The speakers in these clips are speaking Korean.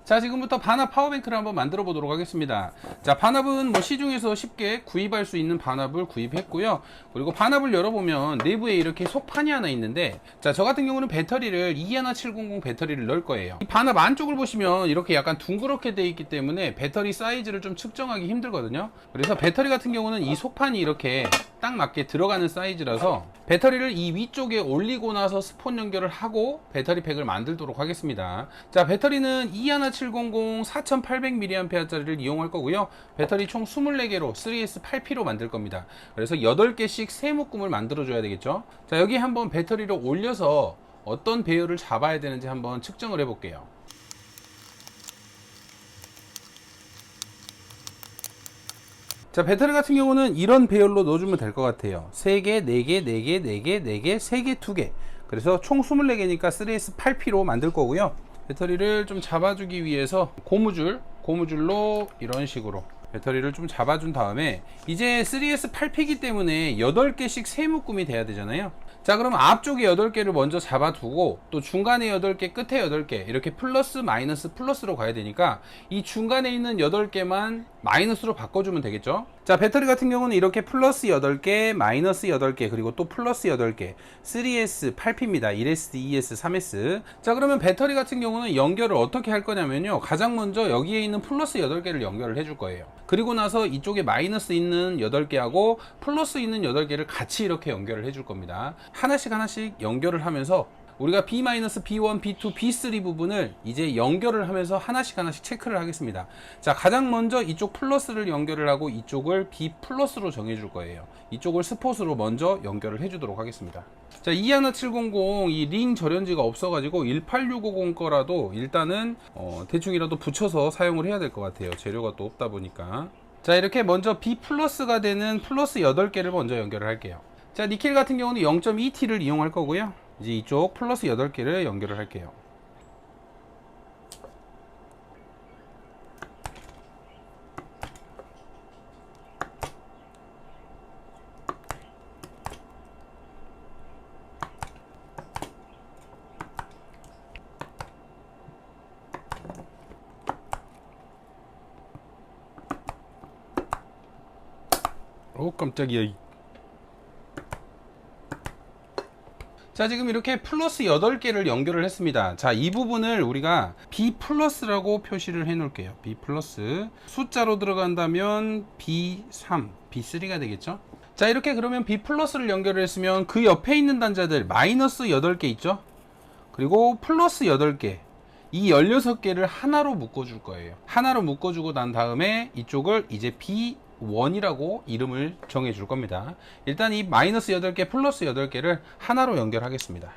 자, 지금부터 반합 파워뱅크를 한번 만들어 보도록 하겠습니다. 자, 반합은 뭐 시중에서 쉽게 구입할 수 있는 반합을 구입했고요. 그리고 반합을 열어보면 내부에 이렇게 속판이 하나 있는데, 자, 저 같은 경우는 배터리를 21700 배터리를 넣을 거예요. 이 반합 안쪽을 보시면 이렇게 약간 둥그렇게 되어 있기 때문에 배터리 사이즈를 좀 측정하기 힘들거든요. 그래서 배터리 같은 경우는 이 속판이 이렇게 딱 맞게 들어가는 사이즈라서 배터리를 이 위쪽에 올리고 나서 스폰 연결을 하고 배터리 팩을 만들도록 하겠습니다. 자, 배터리는 21700 4800mAh짜리를 이용할 거고요. 배터리 총 24개로 3S8P로 만들 겁니다. 그래서 8개씩 세 묶음을 만들어 줘야 되겠죠. 자, 여기 한번 배터리를 올려서 어떤 배열을 잡아야 되는지 한번 측정을 해 볼게요. 자, 배터리 같은 경우는 이런 배열로 넣어주면 될 것 같아요. 3개, 4개, 4개, 4개, 4개, 3개, 2개. 그래서 총 24개니까 3S8P로 만들 거고요. 배터리를 좀 잡아주기 위해서 고무줄로 이런 식으로 배터리를 좀 잡아준 다음에 이제 3S8P이기 때문에 8개씩 세 묶음이 돼야 되잖아요. 자, 그럼 앞쪽에 8개를 먼저 잡아두고 또 중간에 8개, 끝에 8개 이렇게 플러스 마이너스 플러스로 가야 되니까 이 중간에 있는 8개만 마이너스로 바꿔주면 되겠죠. 자, 배터리 같은 경우는 이렇게 플러스 8개, 마이너스 8개, 그리고 또 플러스 8개 3S, 8P입니다. 1S, 2S, 3S. 자, 그러면 배터리 같은 경우는 연결을 어떻게 할 거냐면요, 가장 먼저 여기에 있는 플러스 8개를 연결을 해줄 거예요. 그리고 나서 이쪽에 마이너스 있는 8개하고 플러스 있는 8개를 같이 이렇게 연결을 해줄 겁니다. 하나씩 연결을 하면서 우리가 B-, B1, B2, B3 부분을 이제 연결을 하면서 하나씩 체크를 하겠습니다. 자, 가장 먼저 이쪽 플러스를 연결을 하고 이쪽을 B 플러스로 정해줄 거예요. 이쪽을 스폿으로 먼저 연결을 해주도록 하겠습니다. 자, 21700 이 링 절연지가 없어가지고 18650 거라도 일단은 대충이라도 붙여서 사용을 해야 될 것 같아요. 재료가 또 없다 보니까. 자, 이렇게 먼저 B 플러스가 되는 플러스 8개를 먼저 연결을 할게요. 자, 니켈 같은 경우는 0.2T를 이용할 거고요. 이제 이쪽 플러스 8개를 연결을 할게요. 오, 깜짝이야. 자, 지금 이렇게 플러스 8개를 연결을 했습니다. 자, 이 부분을 우리가 B 플러스라고 표시를 해 놓을게요. B 플러스. 숫자로 들어간다면 B3, B3가 되겠죠? 자, 이렇게 그러면 B 플러스를 연결을 했으면 그 옆에 있는 단자들 마이너스 8개 있죠? 그리고 플러스 8개. 이 16개를 하나로 묶어줄 거예요. 하나로 묶어주고 난 다음에 이쪽을 이제 B1이라고 이름을 정해줄 겁니다. 일단 이 마이너스 8개 플러스 8개를 하나로 연결하겠습니다.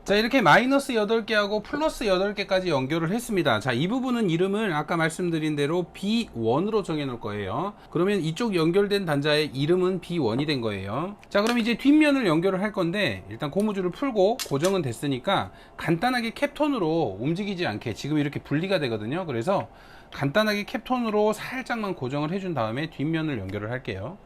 자, 이렇게 마이너스 8개하고 플러스 8개까지 연결을 했습니다. 자, 이 부분은 이름을 아까 말씀드린 대로 B1으로 정해 놓을 거예요. 그러면 이쪽 연결된 단자의 이름은 B1이 된 거예요. 자, 그럼 이제 뒷면을 연결을 할 건데 일단 고무줄을 풀고 고정은 됐으니까 간단하게 캡톤으로 움직이지 않게 지금 이렇게 분리가 되거든요. 그래서 간단하게 캡톤으로 살짝만 고정을 해준 다음에 뒷면을 연결을 할게요.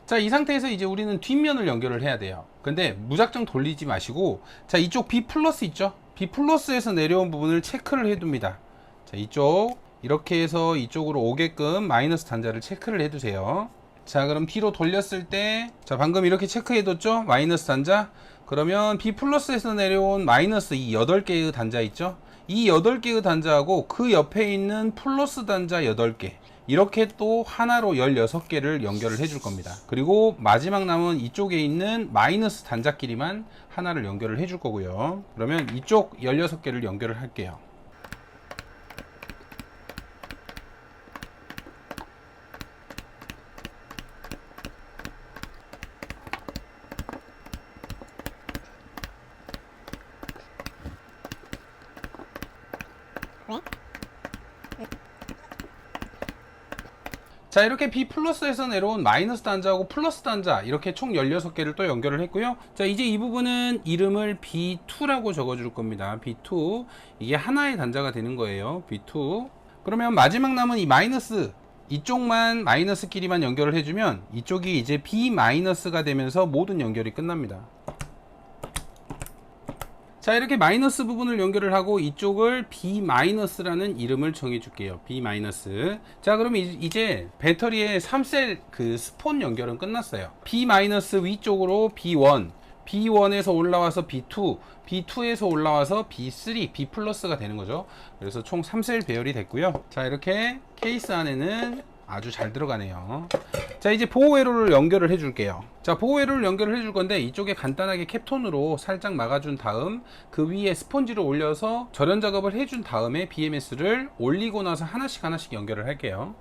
자, 이 상태에서 이제 우리는 뒷면을 연결을 해야 돼요. 근데 무작정 돌리지 마시고, 자, 이쪽 B 플러스 있죠? B 플러스에서 내려온 부분을 체크를 해 둡니다. 자, 이쪽 이렇게 해서 이쪽으로 오게끔 마이너스 단자를 체크를 해 두세요. 자, 그럼 B로 돌렸을 때, 자, 방금 이렇게 체크해 뒀죠? 마이너스 단자. 그러면 B 플러스에서 내려온 마이너스 이 8개의 단자 있죠? 이 8개의 단자하고 그 옆에 있는 플러스 단자 8개, 이렇게 또 하나로 16개를 연결을 해줄 겁니다. 그리고 마지막 남은 이쪽에 있는 마이너스 단자끼리만 하나를 연결을 해줄 거고요. 그러면 이쪽 16개를 연결을 할게요. 자, 이렇게 B 플러스에서 내려온 마이너스 단자하고 플러스 단자 이렇게 총 16개를 또 연결을 했고요. 자, 이제 이 부분은 이름을 B2라고 적어 줄 겁니다. B2. 이게 하나의 단자가 되는 거예요. B2. 그러면 마지막 남은 이 마이너스, 이쪽만 마이너스끼리만 연결을 해주면 이쪽이 이제 B 마이너스가 되면서 모든 연결이 끝납니다. 자, 이렇게 마이너스 부분을 연결을 하고 이쪽을 B-라는 이름을 정해 줄게요. B-. 자, 그럼 이제 배터리의 3셀 그 스폰 연결은 끝났어요. B- 위쪽으로 B1, B1에서 올라와서 B2, B2에서 올라와서 B3, B 플러스가 되는 거죠. 그래서 총 3셀 배열이 됐고요. 자, 이렇게 케이스 안에는 아주 잘 들어가네요. 자, 이제 보호 회로를 연결을 해 줄게요. 자, 보호 회로를 연결을 해 줄 건데 이쪽에 간단하게 캡톤으로 살짝 막아준 다음 그 위에 스펀지를 올려서 절연 작업을 해준 다음에 BMS를 올리고 나서 하나씩 연결을 할게요.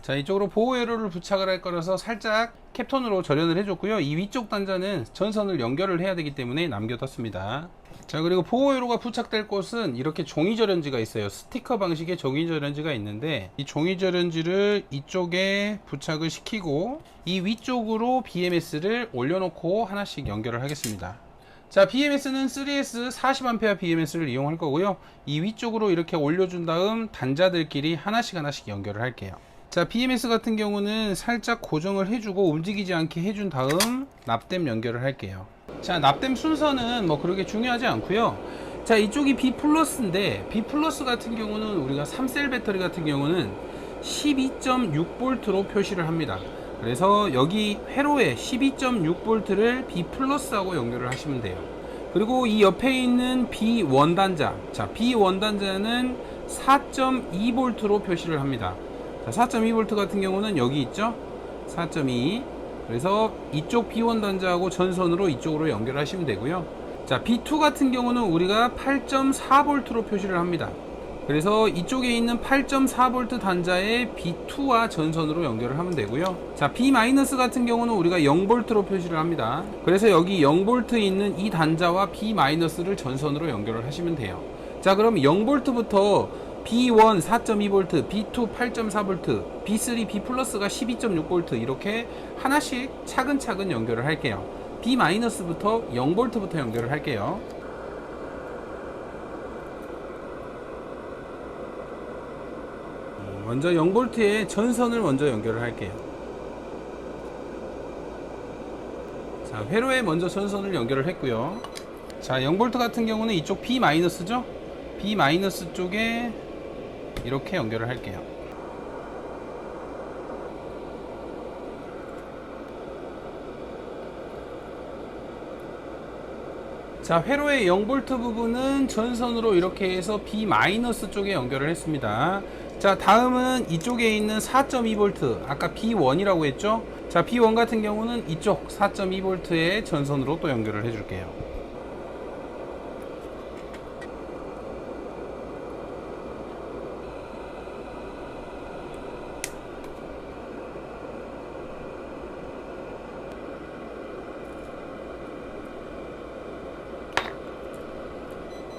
자, 이쪽으로 보호 회로를 부착을 할 거라서 살짝 캡톤으로 절연을 해줬고요. 이 위쪽 단자는 전선을 연결을 해야 되기 때문에 남겨뒀습니다. 자, 그리고 보호 회로가 부착될 곳은 이렇게 종이 절연지가 있어요. 스티커 방식의 종이 절연지가 있는데 이 종이 절연지를 이쪽에 부착을 시키고 이 위쪽으로 BMS를 올려놓고 하나씩 연결을 하겠습니다. 자, BMS는 3S 40A BMS를 이용할 거고요. 이 위쪽으로 이렇게 올려준 다음 단자들끼리 하나씩 연결을 할게요. 자, BMS 같은 경우는 살짝 고정을 해주고 움직이지 않게 해준 다음 납땜 연결을 할게요. 자, 납땜 순서는 뭐 그렇게 중요하지 않고요. 자, 이쪽이 B 플러스인데 B 플러스 같은 경우는 우리가 3셀 배터리 같은 경우는 12.6V로 표시를 합니다. 그래서 여기 회로에 12.6V를 B 플러스하고 연결을 하시면 돼요. 그리고 이 옆에 있는 B1 단자, 자, B1 단자는 4.2V로 표시를 합니다. 자, 4.2V 같은 경우는 여기 있죠? 4.2. 그래서 이쪽 B1 단자하고 전선으로 이쪽으로 연결하시면 되고요. 자, B2 같은 경우는 우리가 8.4V로 표시를 합니다. 그래서 이쪽에 있는 8.4V 단자에 B2와 전선으로 연결을 하면 되고요. 자, B- 같은 경우는 우리가 0V로 표시를 합니다. 그래서 여기 0V 있는 이 단자와 B-를 전선으로 연결을 하시면 돼요. 자, 그럼 0V부터 B1 4.2V, B2 8.4V, B3 B 플러스가 12.6V 이렇게 하나씩 차근차근 연결을 할게요. B-부터 0V부터 연결을 할게요. 먼저 0V에 전선을 먼저 연결을 할게요. 자, 회로에 먼저 전선을 연결을 했고요. 자, 0V 같은 경우는 이쪽 B-죠? B- 쪽에 이렇게 연결을 할게요. 자, 회로의 0V 부분은 전선으로 이렇게 해서 B- 쪽에 연결을 했습니다. 자, 다음은 이쪽에 있는 4.2V, 아까 B1이라고 했죠? 자, B1 같은 경우는 이쪽 4.2V의 전선으로 또 연결을 해줄게요.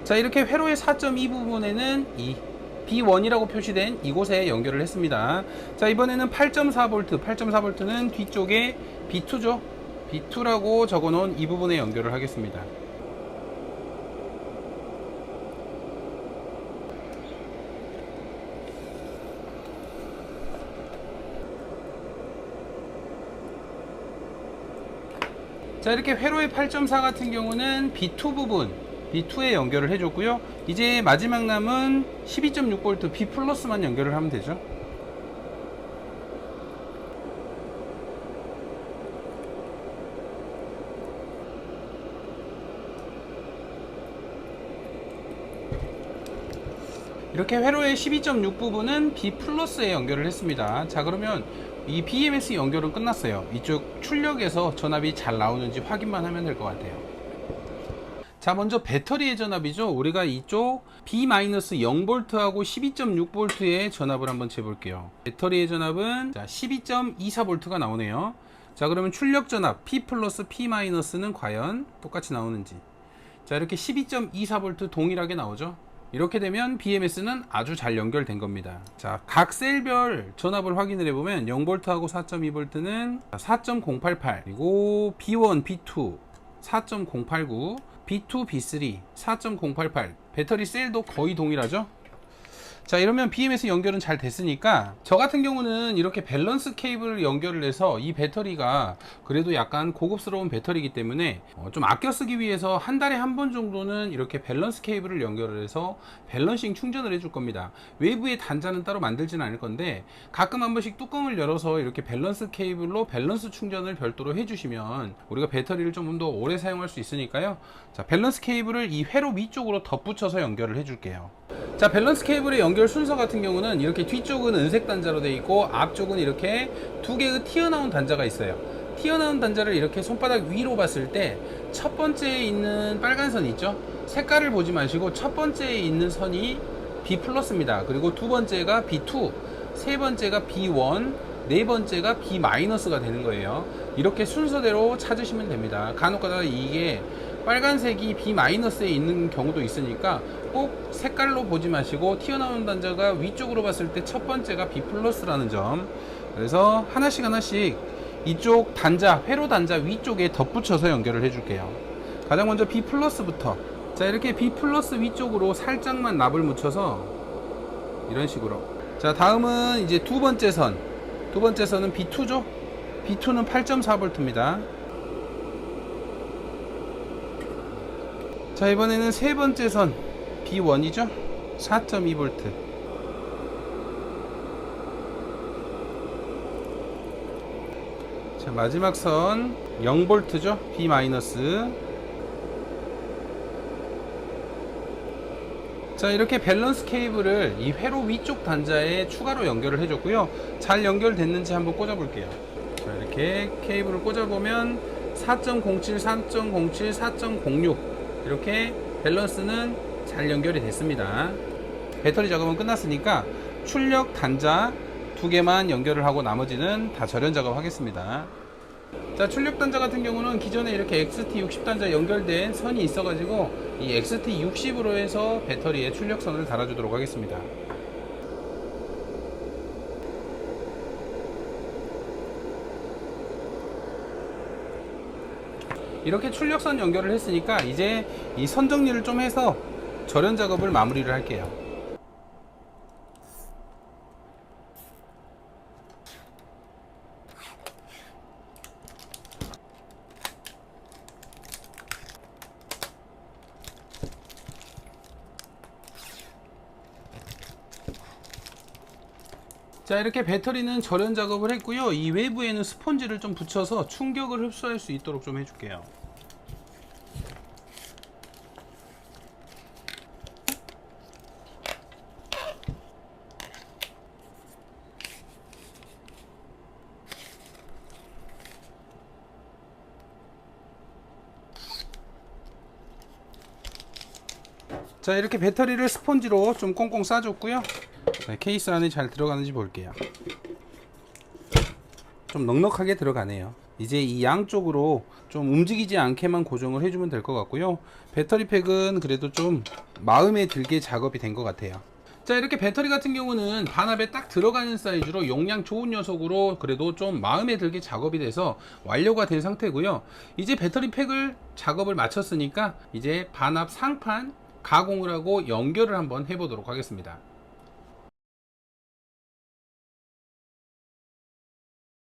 자, 이렇게 회로의 4.2 부분에는 이 B1이라고 표시된 이곳에 연결을 했습니다. 자, 이번에는 8.4V, 8.4V는 뒤쪽에 B2죠. B2라고 적어 놓은 이 부분에 연결을 하겠습니다. 자, 이렇게 회로의 8.4 같은 경우는 B2 부분, B2에 연결을 해줬고요. 이제 마지막 남은 12.6V B 플러스만 연결을 하면 되죠. 이렇게 회로의 12.6 부분은 B 플러스에 연결을 했습니다. 자, 그러면 이 BMS 연결은 끝났어요. 이쪽 출력에서 전압이 잘 나오는지 확인만 하면 될 것 같아요. 자, 먼저 배터리의 전압이죠. 우리가 이쪽 B-0V하고 12.6V의 전압을 한번 재볼게요. 배터리의 전압은 12.24V가 나오네요. 자, 그러면 출력 전압 P 플러스 P-는 과연 똑같이 나오는지. 자, 이렇게 12.24V 동일하게 나오죠. 이렇게 되면 BMS는 아주 잘 연결된 겁니다. 자, 각 셀별 전압을 확인을 해보면 0V하고 4.2V는 4.088, 그리고 B1, B2 4.089, B2, B3 4.088, 배터리 셀도 거의 동일하죠. 자, 이러면 BMS 연결은 잘 됐으니까 저 같은 경우는 이렇게 밸런스 케이블을 연결을 해서 이 배터리가 그래도 약간 고급스러운 배터리이기 때문에 좀 아껴 쓰기 위해서 한 달에 한 번 정도는 이렇게 밸런스 케이블을 연결을 해서 밸런싱 충전을 해줄 겁니다. 외부에 단자는 따로 만들지는 않을 건데 가끔 한 번씩 뚜껑을 열어서 이렇게 밸런스 케이블로 밸런스 충전을 별도로 해주시면 우리가 배터리를 좀 더 오래 사용할 수 있으니까요. 자, 밸런스 케이블을 이 회로 위쪽으로 덧붙여서 연결을 해줄게요. 자, 밸런스 케이블의 연결 순서 같은 경우는 이렇게 뒤쪽은 은색 단자로 되어 있고 앞쪽은 이렇게 두 개의 튀어나온 단자가 있어요. 튀어나온 단자를 이렇게 손바닥 위로 봤을 때 첫 번째에 있는 빨간 선 있죠? 색깔을 보지 마시고 첫 번째에 있는 선이 B 플러스입니다. 그리고 두 번째가 B2, 세 번째가 B1, 네 번째가 B-가 되는 거예요. 이렇게 순서대로 찾으시면 됩니다. 간혹가다가 이게 빨간색이 B-에 있는 경우도 있으니까 꼭 색깔로 보지 마시고 튀어나온 단자가 위쪽으로 봤을 때 첫 번째가 B 플러스라는 점. 그래서 하나씩 이쪽 단자, 회로 단자 위쪽에 덧붙여서 연결을 해줄게요. 가장 먼저 B 플러스부터. 자, 이렇게 B 플러스 위쪽으로 살짝만 납을 묻혀서 이런 식으로. 자, 다음은 이제 두 번째 선. 두 번째 선은 B2죠. B2는 8.4V입니다. 자, 이번에는 세 번째 선 B1이죠. 4.2V. 자, 마지막 선 0V죠. B-. 자, 이렇게 밸런스 케이블을 이 회로 위쪽 단자에 추가로 연결을 해줬고요. 잘 연결됐는지 한번 꽂아볼게요. 자, 이렇게 케이블을 꽂아보면 4.07, 3.07, 4.06 이렇게 밸런스는 잘 연결이 됐습니다. 배터리 작업은 끝났으니까 출력 단자 두 개만 연결을 하고 나머지는 다 절연 작업 하겠습니다. 자, 출력 단자 같은 경우는 기존에 이렇게 XT60 단자 연결된 선이 있어가지고 이 XT60으로 해서 배터리에 출력선을 달아주도록 하겠습니다. 이렇게 출력선 연결을 했으니까 이제 이 선 정리를 좀 해서 절연 작업을 마무리를 할게요. 자, 이렇게 배터리는 절연 작업을 했고요. 이 외부에는 스펀지를 좀 붙여서 충격을 흡수할 수 있도록 좀 해줄게요. 자, 이렇게 배터리를 스펀지로 좀 꽁꽁 싸줬고요. 네, 케이스 안에 잘 들어가는지 볼게요. 좀 넉넉하게 들어가네요. 이제 이 양쪽으로 좀 움직이지 않게만 고정을 해주면 될 것 같고요. 배터리 팩은 그래도 좀 마음에 들게 작업이 된 것 같아요. 자, 이렇게 배터리 같은 경우는 반합에 딱 들어가는 사이즈로 용량 좋은 녀석으로 그래도 좀 마음에 들게 작업이 돼서 완료가 된 상태고요. 이제 배터리 팩을 작업을 마쳤으니까 이제 반합 상판 가공을 하고 연결을 한번 해보도록 하겠습니다.